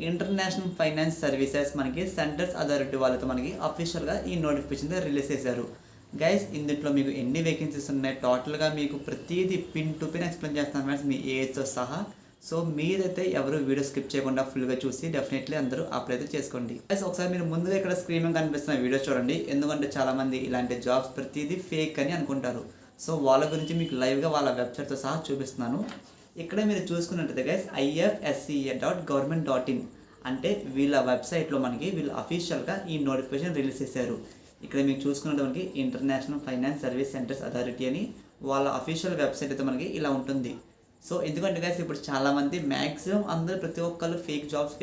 International finance services మనకి centres authority వాళ్ళతో మనకి అఫీషియల్గా ఈ నోటిఫికేషన్ రిలీజ్ చేశారు. గైస్ ఇందులో మీకు ఎన్ని వేకెన్సీస్ ఉన్నాయి టోటల్గా మీకు ప్రతిదీ పిన్ టు పిన్ ఎక్స్ప్లెయిన్ చేస్తాను ఫ్రెండ్స్, మీ ఏజ్తో సహా. సో మీరైతే ఎవరు వీడియో స్కిప్ చేయకుండా ఫుల్గా చూసి డెఫినెట్లీ అందరూ అప్లై అయితే చేసుకోండి. గైస్ ఒకసారి మీరు ముందుగా ఇక్కడ స్క్రీన్ మీద కనిపిస్తున్న వీడియో చూడండి, ఎందుకంటే చాలామంది ఇలాంటి జాబ్స్ ప్రతిదీ ఫేక్ అని అనుకుంటారు. సో వాళ్ళ గురించి మీకు లైవ్గా వాళ్ళ వెబ్సైట్తో సహా చూపిస్తున్నాను. ఇక్కడ మీరు చూసుకున్నట్టయితే గైస్ ifsca.government.in అంటే వీళ్ళ వెబ్సైట్లో మనకి వీళ్ళు అఫీషియల్గా ఈ నోటిఫికేషన్ రిలీజ్ చేశారు. ఇక్కడ మీరు చూసుకున్నట్టు మనకి international finance service centres authority అని వాళ్ళ అఫీషియల్ వెబ్సైట్ అయితే మనకి ఇలా ఉంటుంది. సో ఎందుకంటే గైస్ ఇప్పుడు చాలామంది మ్యాక్సిమం అందరూ ప్రతి ఒక్కళ్ళు ఫేక్ జాబ్స్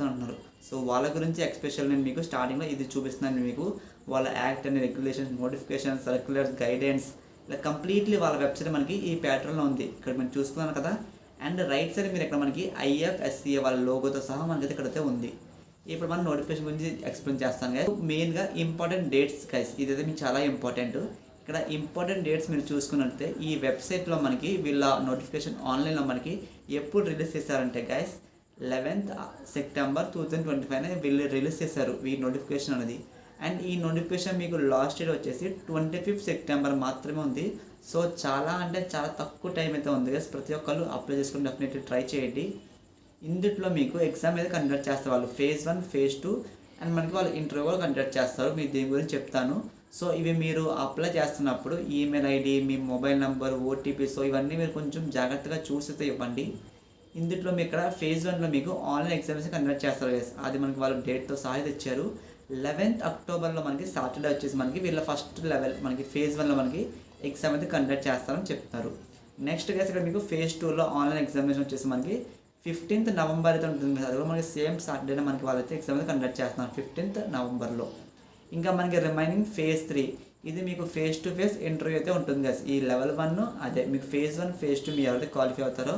అని అంటున్నారు. సో వాళ్ళ గురించి ఎక్స్పెషల్ నేను మీకు స్టార్టింగ్లో ఇది చూపిస్తున్నాను. మీకు వాళ్ళ act and regulations, notification, circulars, guidance ఇలా కంప్లీట్లీ వాళ్ళ వెబ్సైట్ మనకి ఈ ప్యాటర్న్లో ఉంది. ఇక్కడ మనం చూసుకున్నాను కదా, అండ్ రైట్ సైడ్ మీరు ఇక్కడ మనకి IFSCA వాళ్ళ లోగోతో సహా మనకైతే ఇక్కడైతే ఉంది. ఇప్పుడు మనం నోటిఫికేషన్ గురించి ఎక్స్ప్లెయిన్ చేస్తాను గైస్. మెయిన్గా ఇంపార్టెంట్ డేట్స్ గైస్, ఇదైతే మీకు చాలా ఇంపార్టెంట్. ఇక్కడ ఇంపార్టెంట్ డేట్స్ మీరు చూసుకున్నట్లయితే ఈ వెబ్సైట్లో మనకి వీళ్ళ నోటిఫికేషన్ ఆన్లైన్లో మనకి ఎప్పుడు రిలీజ్ చేశారంటే గైస్ 11th September 2025 వీళ్ళు రిలీజ్ చేశారు ఈ నోటిఫికేషన్ అనేది. అండ్ ఈ నోటిఫికేషన్ మీకు లాస్ట్ డేట్ వచ్చేసి 25th September మాత్రమే ఉంది. సో చాలా అంటే చాలా తక్కువ టైం అయితే ఉంది గైస్. ప్రతి ఒక్కళ్ళు అప్లై చేసుకుని డెఫినెట్లీ ట్రై చేయండి. ఇందులో మీకు ఎగ్జామ్ అయితే కండక్ట్ చేస్తారు వాళ్ళు, phase 1, phase 2 అండ్ మనకి వాళ్ళు ఇంటర్వ్యూ కూడా కండక్ట్ చేస్తారు. మీకు దీని గురించి చెప్తాను. సో ఇవి మీరు అప్లై చేస్తున్నప్పుడు ఈమెయిల్ ఐడి, మీ మొబైల్ నెంబర్, OTP, సో ఇవన్నీ మీరు కొంచెం జాగ్రత్తగా చూసితే ఇవ్వండి. ఇందులో మీ ఇక్కడ phase 1లో మీకు ఆన్లైన్ ఎగ్జామ్స్ కండక్ట్ చేస్తారు గైస్. అది మనకి వాళ్ళు డేట్తో సహా తెచ్చారు. 11th October మనకి సాటర్డే వచ్చేసి మనకి వీళ్ళ ఫస్ట్ లెవెల్ మనకి phase 1లో మనకి ఎగ్జామ్ అయితే కండక్ట్ చేస్తారని చెప్తారు. నెక్స్ట్ గైస్ ఇక్కడ మీకు phase 2లో ఆన్లైన్ ఎగ్జామినేషన్ వచ్చేసి మనకి 15th November అయితే ఉంటుంది. అది కూడా మనకి సేమ్ సాటర్డే మనకి వాళ్ళైతే ఎగ్జామ్ అయితే కండక్ట్ చేస్తున్నారు 15th November. ఇంకా మనకి రిమైనింగ్ phase 3 ఇది మీకు ఫేస్ టు ఫేస్ ఇంటర్వ్యూ అయితే ఉంటుంది గైస్. ఈ లెవెల్ 1 అదే మీకు phase 1, phase 2 మీరు ఎవరైతే క్వాలిఫై అవుతారో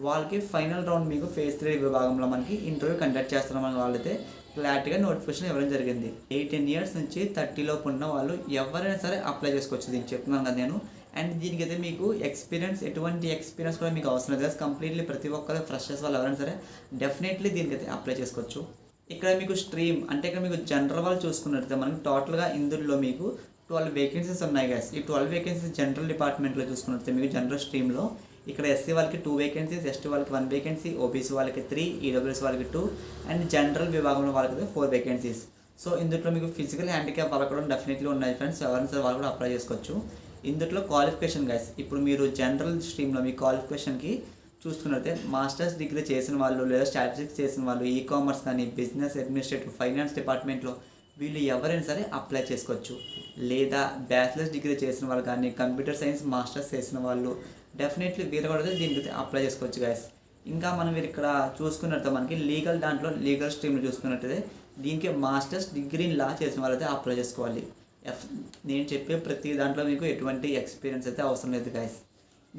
వాళ్ళకి ఫైనల్ రౌండ్ మీకు phase 3 విభాగంలో మనకి ఇంటర్వ్యూ కండక్ట్ చేస్తున్న మన వాళ్ళైతే క్లారిటీగా నోటిఫికేషన్ ఇవ్వడం జరిగింది. 18 years నుంచి 30 లోపు ఉన్న వాళ్ళు ఎవరైనా సరే అప్లై చేసుకోవచ్చు. దీనికి చెప్తున్నాను కదా నేను. అండ్ దీనికైతే మీకు ఎటువంటి ఎక్స్పీరియన్స్ కూడా మీకు అవసరం లేదు. కంప్లీట్లీ ప్రతి ఒక్కరు ఫ్రెషర్స్ వాళ్ళు ఎవరైనా సరే డెఫినెట్లీ దీనికైతే అప్లై చేసుకోవచ్చు. ఇక్కడ మీకు స్ట్రీమ్ అంటే ఇక్కడ మీకు జనరల్ వాళ్ళు చూసుకున్నట్లయితే మనకి టోటల్గా ఇందులో మీకు 12 వేకెన్సీస్ ఉన్నాయి గైస్. ఈ 12 వేకెన్సీస్ జనరల్ డిపార్ట్మెంట్లో చూసుకున్నట్లయితే మీకు జనరల్ స్ట్రీమ్లో ఇక్కడ SC వాళ్ళకి 2 వేకెన్సీస్, ST వాళ్ళకి 1 వేకెన్సీ, OBC వాళ్ళకి 3, EWS వాళ్ళకి 2 అండ్ జనరల్ విభాగంలో వాళ్ళకి 4 వేకెన్సీస్. సో ఇందులో మీకు ఫిజికల్ హ్యాండిక్యాప్ వాళ్ళకి కూడా డెఫినెట్లీ ఉన్నాయి ఫ్రెండ్స్, ఎవరైనా సరే వాళ్ళు కూడా అప్లై చేసుకోవచ్చు. ఇందులో క్వాలిఫికేషన్ గైస్, ఇప్పుడు మీరు జనరల్ స్ట్రీమ్లో మీ క్వాలిఫికేషన్కి చూసుకున్నట్లయితే మాస్టర్స్ డిగ్రీ చేసిన వాళ్ళు లేదా స్టాటిస్టిక్స్ చేసిన వాళ్ళు, ఈకామర్స్ కానీ, బిజినెస్ అడ్మినిస్ట్రేటివ్, ఫైనాన్స్ డిపార్ట్మెంట్లో వీళ్ళు ఎవరైనా సరే అప్లై చేసుకోవచ్చు. లేదా బ్యాచిలర్స్ డిగ్రీ చేసిన వాళ్ళు కానీ, కంప్యూటర్ సైన్స్ మాస్టర్స్ చేసిన వాళ్ళు డెఫినెట్లీ వీళ్ళు కూడా దీనికి అప్లై చేసుకోవచ్చు గైస్. ఇంకా మనం మీరు ఇక్కడ చూసుకున్నట్టు మనకి లీగల్ దాంట్లో లీగల్ స్ట్రీమ్లో చూసుకున్నట్టయితే దీనికి మాస్టర్స్ డిగ్రీ లా చేసిన వాళ్ళైతే అప్లై చేసుకోవాలి. నేను చెప్పే ప్రతి దాంట్లో మీకు ఎటువంటి ఎక్స్పీరియన్స్ అయితే అవసరం లేదు guys.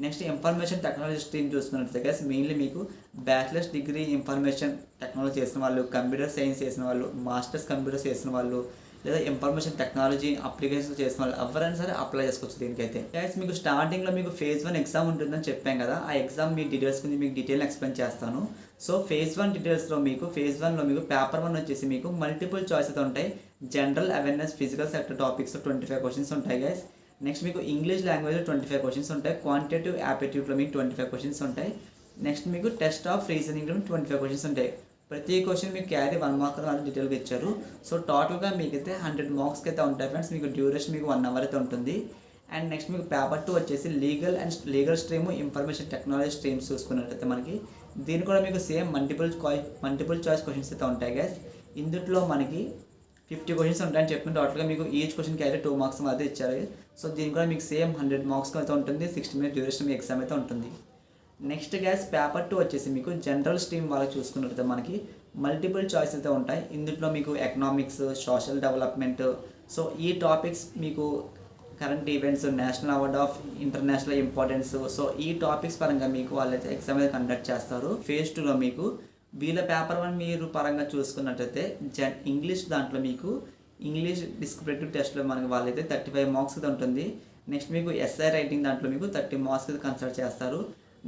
Next information technology stream చూసుకున్నట్లయితే గైస్ మెయిన్లీ మీకు బ్యాచిలర్స్ డిగ్రీ ఇన్ఫర్మేషన్ టెక్నాలజీ చేసిన వాళ్ళు, కంప్యూటర్ సైన్స్ చేసిన వాళ్ళు, మాస్టర్స్ కంప్యూటర్స్ చేసిన వాళ్ళు లేదా ఇన్ఫర్మేషన్ టెక్నాలజీ అప్లికేషన్స్ చేసిన వాళ్ళు ఎవరైనా సరే అప్లై చేసుకోవచ్చు దీనికైతే. గైస్ మీకు స్టార్టింగ్లో మీకు phase 1 ఎగ్జామ్ ఉంటుందని చెప్పాం కదా, ఆ ఎగ్జామ్ మీ డీటెయిల్స్ గురించి మీకు డీటెయిల్ ఎక్స్ప్లెయిన్ చేస్తాను. సో phase 1 డీటెయిల్స్లో మీకు phase 1లో మీకు పేపర్ 1 వచ్చేసి మీకు మల్టిపుల్ చాయిసెస్ ఉంటాయి. General awareness, physical sector topics 25 questions ఉంటాయి గైస్. నెక్స్ట్ మీకు ఇంగ్లీష్ లాంగ్వేజ్ 25 క్వశ్చన్స్ ఉంటాయి. క్వాంటిటేటివ్ యాప్టిట్యూడ్లో మీకు 25 క్వశ్చన్స్ ఉంటాయి. నెక్స్ట్ మీకు టెస్ట్ ఆఫ్ రీజనింగ్లో 25 క్వశ్చన్స్ ఉంటాయి. ప్రతి క్వశ్చన్ మీకు క్యారీ 1 మార్క్ అని డీటెయిల్గా ఇచ్చారు. సో టోటల్గా మీకైతే 100 మార్క్స్కి అయితే ఉంటాయి ఫ్రెండ్స్. మీకు డ్యూరేషన్ మీకు 1 hour అయితే ఉంటుంది. అండ్ నెక్స్ట్ మీకు పేపర్ 2 వచ్చేసి legal stream, information technology streams చూసుకున్నట్లయితే మనకి దీని కూడా మీకు సేమ్ మల్టిపుల్ చాయిస్ క్వశ్చన్స్ అయితే ఉంటాయి గైస్. ఇందులో మనకి 50 క్వశ్చన్స్ ఉంటాయని చెప్పిన టోటల్గా మీకు ఈచ్ క్వశ్చన్ క్యారీ 2 మార్క్స్ అయితే ఇచ్చారు. సో దీని కూడా మీకు సేమ్ 100 మార్క్స్కి అయితే ఉంటుంది. 60 minutes డ్యూరేషన్ మీ ఎగ్జామ్ అయితే ఉంటుంది. నెక్స్ట్ గ్యాస్ పేపర్ 2 వచ్చేసి మీకు జనరల్ స్ట్రీమ్ వాళ్ళకి చూసుకున్నట్లయితే మనకి మల్టిపుల్ చాయిస్ అయితే ఉంటాయి. ఇందులో మీకు ఎకనామిక్స్, సోషల్ డెవలప్మెంట్, సో ఈ టాపిక్స్ మీకు current events, national award of international importance, so ఈ టాపిక్స్ పరంగా మీకు వాళ్ళైతే ఎగ్జామ్ అయితే కండక్ట్ చేస్తారు. phase 2లో మీకు వీళ్ళ పేపర్ 1 మీరు పరంగా చూసుకున్నట్లయితే ఇంగ్లీష్ దాంట్లో మీకు ఇంగ్లీష్ డిస్క్రిప్టివ్ టెస్ట్లో మనకి వాళ్ళైతే 35 మార్క్స్ అయితే ఉంటుంది. నెక్స్ట్ మీకు SI రైటింగ్ దాంట్లో మీకు 30 మార్క్స్ అయితే కన్సిడర్ చేస్తారు.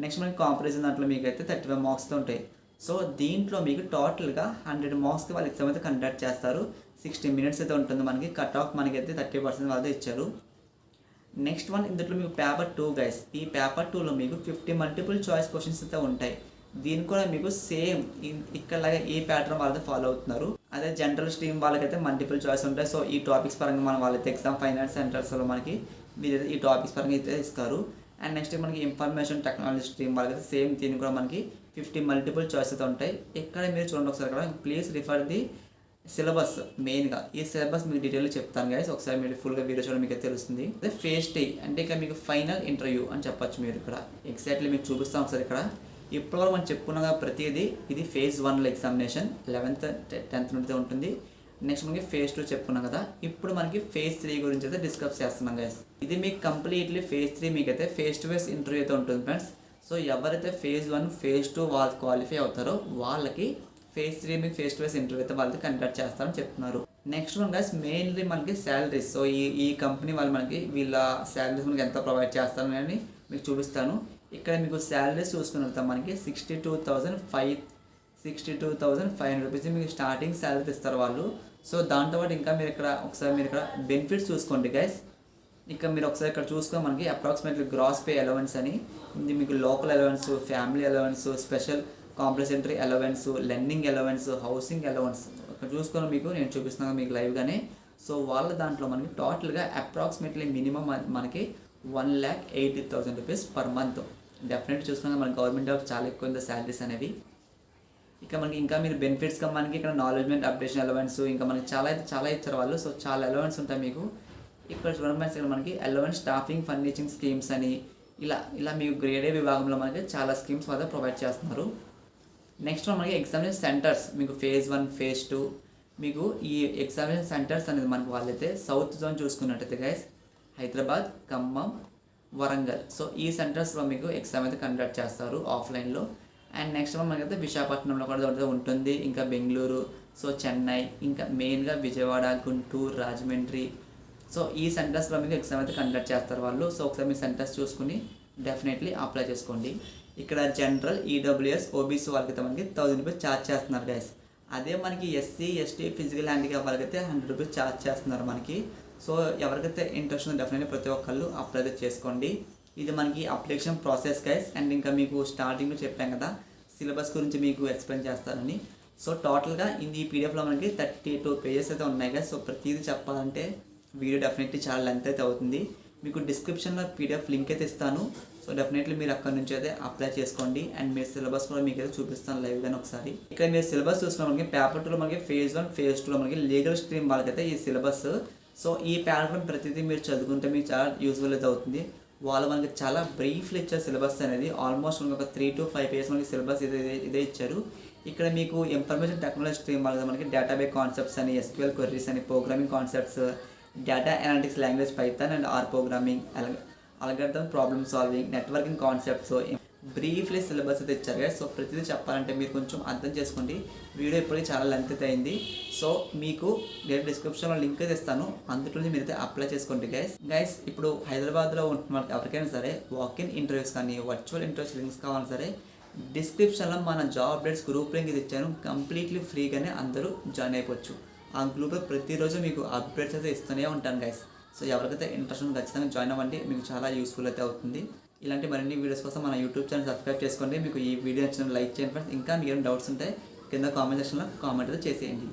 నెక్స్ట్ మనకి కాంపిటీషన్ దాంట్లో మీకు అయితే 35 మార్క్స్తో ఉంటాయి. సో దీంట్లో మీకు టోటల్గా 100 మార్క్స్కి వాళ్ళు ఎగ్జామ్ అయితే కండక్ట్ చేస్తారు. 60 మినిట్స్ అయితే ఉంటుంది. మనకి కట్ ఆఫ్ మనకైతే 30% వాళ్ళతో ఇచ్చారు. నెక్స్ట్ వన్ ఇందులో మీకు పేపర్ 2 గైస్. ఈ పేపర్ 2లో మీకు 50 మల్టిపుల్ చాయిస్ క్వశ్చన్స్ అయితే ఉంటాయి. దీని కూడా మీకు సేమ్ ఇక్కడలాగా ఈ ప్యాటర్న్ వాళ్ళతో ఫాలో అవుతున్నారు. అదే జనరల్ స్ట్రీమ్ వాళ్ళకైతే మల్టిపుల్ చాయిస్ ఉంటాయి. సో ఈ టాపిక్స్ పరంగా మనం వాళ్ళైతే ఎగ్జామ్ ఫైనాన్స్ సెంటర్స్లో మనకి వీళ్ళైతే ఈ టాపిక్స్ పరంగా అయితే ఇస్తారు. అండ్ నెక్స్ట్ మనకి ఇన్ఫర్మేషన్ టెక్నాలజీ స్ట్రీమ్ వాళ్ళకైతే సేమ్ దీన్ని కూడా మనకి 50 మల్టిపుల్ చాయిస్ అయితే ఉంటాయి. ఇక్కడ మీరు చూడండి ఒకసారి ఇక్కడ ప్లీజ్ రిఫర్ ది సిలబస్. మెయిన్గా ఈ సిలబస్ మీకు డీటెయిల్గా చెప్తాను గైస్. ఒకసారి మీరు ఫుల్గా వీడియో చూడండి మీకు తెలుస్తుంది. అదే ఫేజ్ టీ అంటే ఇక్కడ మీకు ఫైనల్ ఇంటర్వ్యూ అని చెప్పొచ్చు. మీరు ఇక్కడ ఎగ్జాక్ట్లీ మీకు చూపిస్తాం ఒకసారి. ఇక్కడ ఇప్పుడు మనం చెప్పుకున్నగా ప్రతిదీ ఇది ఫేజ్ 1లో ఎగ్జామినేషన్ 11th 10th నుండి ఉంటుంది. నెక్స్ట్ మనకి ఫేజ్ 2 చెప్పుకున్నాం కదా. ఇప్పుడు మనకి ఫేజ్ 3 గురించి అయితే డిస్కస్ చేస్తున్నాం గైస్. ఇది మీకు కంప్లీట్లీ ఫేజ్ 3 మీకు అయితే ఫేస్ టు ఫేస్ ఇంటర్వ్యూ అయితే ఉంటుంది ఫ్రెండ్స్. సో ఎవరైతే ఫేజ్ 1 ఫేజ్ 2 వాళ్ళు క్వాలిఫై అవుతారో వాళ్ళకి ఫేజ్ 3 మీకు ఫేస్ టు ఫేస్ ఇంటర్వ్యూ అయితే వాళ్ళతో కండక్ట్ చేస్తారని చెప్తున్నారు. నెక్స్ట్ వన్ గైస్ మెయిన్లీ మనకి శాలరీస్. సో ఈ కంపెనీ వాళ్ళు మనకి వీళ్ళ శాలరీస్ మనకి ఎంత ప్రొవైడ్ చేస్తారని మీకు చూపిస్తాను. ఇక్కడ మీకు శాలరీస్ చూసుకుని వెళ్తాం. మనకి 62,500 రూపీస్ మీకు స్టార్టింగ్ శాలరీ ఇస్తారు వాళ్ళు. సో దాంతోపాటు ఇంకా మీరు ఇక్కడ ఒకసారి మీరు ఇక్కడ బెనిఫిట్స్ చూసుకోండి గైస్. ఇక్కడ మీరు ఒకసారి ఇక్కడ చూసుకొని మనకి అప్రాక్సిమేట్లీ గ్రాస్ పే అలవెన్స్ అని ఇది మీకు local allowance, family allowance, special complimentary allowance, learning allowance, housing allowance ఇక్కడ చూసుకొని మీకు నేను చూపిస్తున్నాను మీకు లైవ్గానే. సో వాళ్ళ దాంట్లో మనకి టోటల్గా అప్రాక్సిమేట్లీ మినిమం మనకి 1,80,000 రూపీస్ పర్ మంత్. డెఫినెట్గా చూసుకున్నాక మన గవర్నమెంట్ జాబ్ చాలా ఎక్కువ ఉంది శాలరీస్ అనేవి. ఇక మనకి ఇంకా మీరు బెనిఫిట్స్గా మనకి ఇక్కడ నాలెడ్జ్మెంట్ అప్డేషన్ అలవెన్స్ ఇంకా మనకి చాలా ఇచ్చారు వాళ్ళు. సో చాలా అలవెన్స్ ఉంటాయి మీకు. ఇక్కడ చూడండి ఇక్కడ మనకి అలవెన్స్ స్టాఫింగ్ ఫర్నిచింగ్ స్కీమ్స్ అని ఇలా మీకు గ్రేడ్ ఏ విభాగంలో మనకి చాలా స్కీమ్స్ వాళ్ళు ప్రొవైడ్ చేస్తున్నారు. నెక్స్ట్ మనకి ఎగ్జామినేషన్ సెంటర్స్ మీకు ఫేజ్ 1 ఫేజ్ 2 మీకు ఈ ఎగ్జామినేషన్ సెంటర్స్ అనేది మనకి వాళ్ళైతే సౌత్ జోన్ చూసుకున్నట్టయితే గైస్ హైదరాబాద్, ఖమ్మం, వరంగల్. సో ఈ సెంటర్స్లో మీకు ఎగ్జామ్ అయితే కండక్ట్ చేస్తారు ఆఫ్లైన్లో. అండ్ నెక్స్ట్ మనకైతే విశాఖపట్నంలో కూడా ఉంటుంది. ఇంకా బెంగళూరు, సో చెన్నై, ఇంకా మెయిన్గా విజయవాడ, గుంటూరు, రాజమండ్రి. సో ఈ సెంటర్స్లో మీకు ఎగ్జామ్ అయితే కండక్ట్ చేస్తారు వాళ్ళు. సో ఒకసారి మీ సెంటర్స్ చూసుకుని డెఫినెట్లీ అప్లై చేసుకోండి. ఇక్కడ జనరల్, ఈడబ్ల్యూఎస్, ఓబీసీ వాళ్ళకైతే మనకి 1000 రూపీస్ ఛార్జ్ చేస్తున్నారు గైస్. అదే మనకి ఎస్సీ, ఎస్టీ, ఫిజికల్ హ్యాండిక్యాప్ వాళ్ళకైతే 100 రూపీస్ ఛార్జ్ చేస్తున్నారు మనకి. సో ఎవరికైతే ఇంట్రెస్ట్ ఉందో డెఫినెట్లీ ప్రతి ఒక్కళ్ళు అప్లై చేసుకోండి. ఇది మనకి అప్లికేషన్ ప్రాసెస్ గైస్. అండ్ ఇంకా మీకు స్టార్టింగ్లో చెప్పాం కదా సిలబస్ గురించి మీకు ఎక్స్ప్లెయిన్ చేస్తారని. సో టోటల్గా ఈ పీడిఎఫ్లో మనకి 32 పేజెస్ అయితే ఉన్నాయి గైస్. సో ప్రతిదీ చెప్పాలంటే వీడియో డెఫినెట్లీ చాలా లెంత్ అయితే అవుతుంది. మీకు డిస్క్రిప్షన్లో పీడిఎఫ్ లింక్ అయితే ఇస్తాను. సో డెఫినెట్లీ మీరు అక్కడ నుంచి అయితే అప్లై చేసుకోండి. అండ్ మీరు సిలబస్ కూడా మీకు అయితే చూపిస్తాను లైవ్గానే ఒకసారి. ఇక్కడ మీరు సిలబస్ చూసుకున్న మనకి పేపర్ 2లో మనకి ఫేజ్ 1 ఫేజ్ 2లో మనకి లీగల్ స్ట్రీమ్ వాళ్ళకైతే ఈ సిలబస్. సో ఈ ప్యాటర్న్ ప్రతిదీ మీరు చదువుకుంటే మీకు చాలా యూస్ఫుల్ అయితే అవుతుంది. వాళ్ళు మనకి చాలా బ్రీఫ్లు ఇచ్చారు సిలబస్ అనేది. ఆల్మోస్ట్ మనకి ఒక 3 to 5 పేజెస్ మనకి సిలబస్ ఇదే ఇచ్చారు. ఇక్కడ మీకు ఇన్ఫర్మేషన్ టెక్నాలజీ స్ట్రీమ్ వాళ్ళకి మనకి డేటాబేస్ కాన్సెప్ట్స్ అని, ఎస్క్యూఎల్ క్వెరీస్ అని, programming concepts, data analytics language Python and R programming, algorithm problem solving, networking concepts, briefly syllabus అయితే ఇచ్చారు గైస్. సో ప్రతిదీ చెప్పాలంటే మీరు కొంచెం అర్థం చేసుకోండి. వీడియో ఇప్పటికీ చాలా లెంత్ అయితే అయింది. సో మీకు నేను డిస్క్రిప్షన్లో లింక్ అయితే ఇస్తాను. అందులో మీరు అయితే అప్లై చేసుకోండి గైస్. ఇప్పుడు హైదరాబాద్లో ఉంటున్న వాళ్ళకి ఎవరికైనా సరే వాకిన్ ఇంటర్వ్యూస్ కానీ వర్చువల్ ఇంటర్వ్యూస్ లింక్స్ కావాలన్నా సరే డిస్క్రిప్షన్లో మన జాబ్ అప్డేట్స్ గ్రూప్ లింక్ ఇది ఇచ్చాను. కంప్లీట్లీ ఫ్రీగానే అందరూ జాయిన్ అయిపోవచ్చు. ఆ గ్రూప్లో ప్రతిరోజు మీకు అప్డేట్స్ అయితే ఇస్తూనే ఉంటాను గైస్. సో ఎవరికైతే ఇంట్రెస్ట్ ఉందో ఖచ్చితంగా జాయిన్ అవ్వండి. మీకు చాలా యూస్ఫుల్ అయితే అవుతుంది. ఇలాంటి మరిన్ని వీడియోస్ కోసం మన యూట్యూబ్ ఛానల్ సబ్స్క్రైబ్ చేసుకోండి. మీకు ఈ వీడియో నచ్చిన లైక్ చేయండి ఫ్రెండ్స్. ఇంకా మీకు ఏమైనా డౌట్స్ ఉంటే కింద కామెంట్ సెక్షన్లో కామెంట్ అయితే చేసేయండి.